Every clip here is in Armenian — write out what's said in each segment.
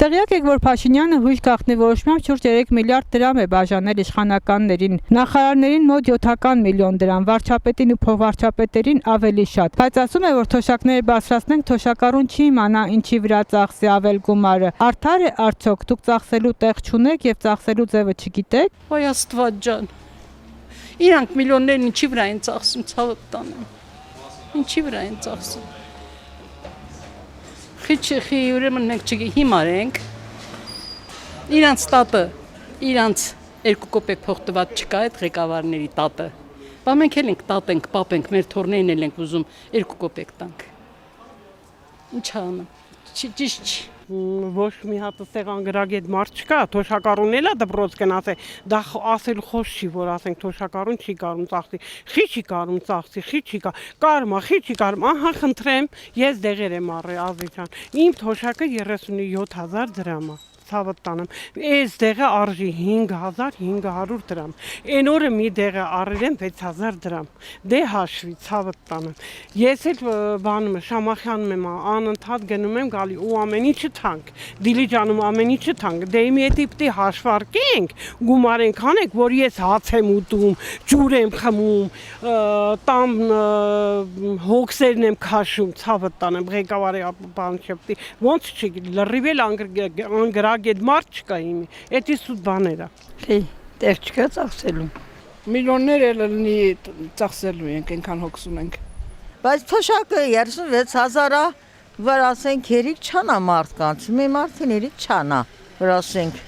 Տեղյակ եք, որ Փաշինյանը հույս գաղտնի որոշմամբ շուրջ 3 միլիարդ դրամ է բաժանել իշխանականներին, նախարարներին մոտ 70 միլիոն դրամ, վարչապետին ու փոխվարչապետերին ավելի շատ, բայց ասում է, որ թոշակները բարձրացնենք, թոշակառուն չի իմանա ինչի վրա ծախսի ավել գումարը, արդար է արդյոք, դուք ծախսելու տեղ չունեք և ծախսելու ձևը չգիտեք։ Ոայ Աստված ջան, իրանք միլիոններն ինչի վրա են ծախսում, ցավը տանեմ, ինչի վրա են ծախսում։ Խիչի ուրեմն մենք չհիմարենք, իրանց տատը, իրանց 2 կոպեկ փող տված չկա այդ ղեկավարների տատը, բա մենք էլ ենք տատ ենք, պապ ենք, մեր թորներն էլ ենք ուզում 2 կոպեկ տանք, ինչ անեմ, ճիշտ չի։ Ոչ մի հատ սեղանգրագետ մարդ չկա, թոշակառուն էլ է դպրոց գնաց է, դա ասելու խոսք չի, որ ասենք թոշակառուն չի կարում ծախսի, խի չի կարում ծախսի, խի չի կարում, խի չի կարում, ահա խնդրեմ, ես դեղեր եմ առել Ազիջան, իմ թոշակը 37,000 դրամ է, ցավը տանեմ, այս դեղը արժի 5,500 դրամ, այն օրը մի դեղը առել եմ 6,000 դրամ, դե հաշվի, ցավը տանեմ, ես էլ բանում եմ, Շամախյանում եմ, անընդհատ գնում եմ գալի ու ամեն ինչը թանկ, Դիլիջանում ամեն ինչը թանկ, դե իմի էտի պտի հաշվարկենք, գումարենք անենք, որ ես հաց եմ ուտում, ջուր եմ խմում, տամ հոգսերն եմ քաշում, ցավը տանեմ, ղեկավարի բան չպտի, ոնց չգիտի, լրիվ էլ անգրագետ մարդ չկա իմի, էտի սուտ բաներ է։ Տեղ չկա ծախսելու։ Միլիոններ էլ լինի ծախսելու ենք, այնքան հոգսում ենք։ Բայց թոշակը 36,000-ա, որ ասենք երիկ չանա մարդկանց, մի մարդին երիկ չանա, որ ասենք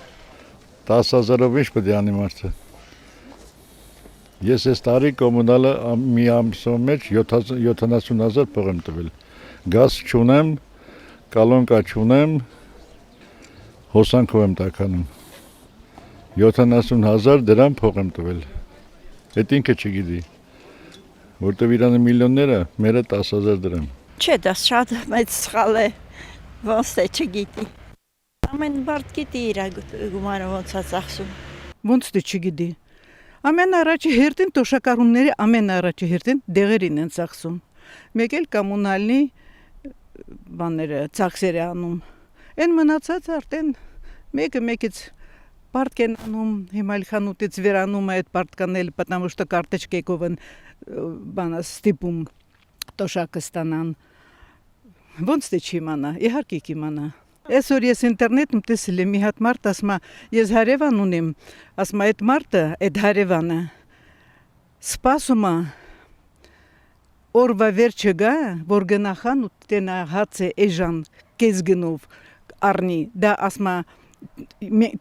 10,000-ով ինչ պետք է անի մարդը։ Ես այս տարի կոմունալը մի ամսով մեջ 70,000 փող եմ տվել։ Գազ չունեմ, կալոնկա չունեմ, հոսանքով եմ տականում, 70,000 դրամ փող եմ տվել, էդ ինքը չգիտի, որտև իրանը միլիոնները, մերը 10,000 դրամ։ Չէ, դա շատ մեծ սխալ է, ոնց է չգիտի, ամեն բարդ գիտի իր գումարը ոնց է ծախսում։ Ոնց դե չգիտի, ամեն առաջի հերթին թոշակառունները ամեն առաջի հերթին դեղերին են ծախսում, մեկ էլ կոմունալնի բաները ծախսեր է անում, են մնացած արդեն մեկից պարտք են անում, հիմա խանութից վերանում է այդ պարտկանել, потому что կարտեչկեքով են բանը ստիպում տոշակը ստանան, ոնց դե չի իմանա, իհարկե կիմանա։ Այսօր ես ինտերնետում տեսել եմ մի հատ մարդ, ասում է, ես հարևան ունեմ, ասում է, այդ մարդը, այդ հարևանը սպասում է օրվա վերջը գա, որ գնա խանութ տենա հաց է էժան կես գնով առնի, դա ասում է,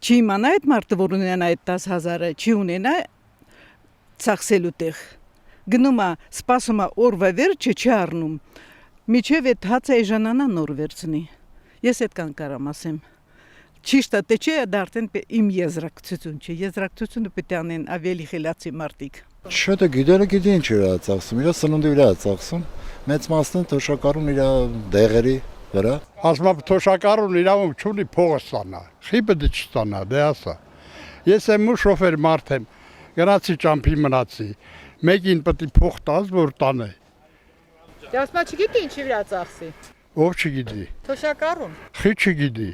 չի իմանա այդ մարդը, որ ունենա այդ 10,000-ը, չի ունենա ծախսելու տեղ, գնում է, սպասում է օրվա վերջը չի առնում, միջև այդ հացը էժանանա նոր վերցնի, ես այդքան կարամ ասեմ, ճիշտ է, թե չէ, դա արդեն իմ եզրակացություն չէ, եզրակացությունը պետք է անեն ավելի խելացի մարդիկ։ Չէ, դե գիտելը գիտի ինչ վրա ծախսում, իր սնունդի վրա ծախսում, մեծ մասն թոշակառուն իր դեղերի վրա։ Ասում եմ թոշակառուն իրավունք չունի փողը ստանա, խի պետք է չստանա, դե ասա։ Ես եմ ու շոֆեր մարդ եմ, գնացի ճամփի մնացի, մեկին պետք է փող տաս, որ տանե։ Դե ասում է չգիտի ինչի վրա ծախսի։ Ով չգիտի։ Թոշակառուն։ Խի չգիտի։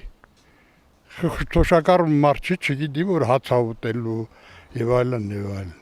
Թոշակառուն մարդ չգիտի, որ հաց ուտելու եւ այլն եւ այլն։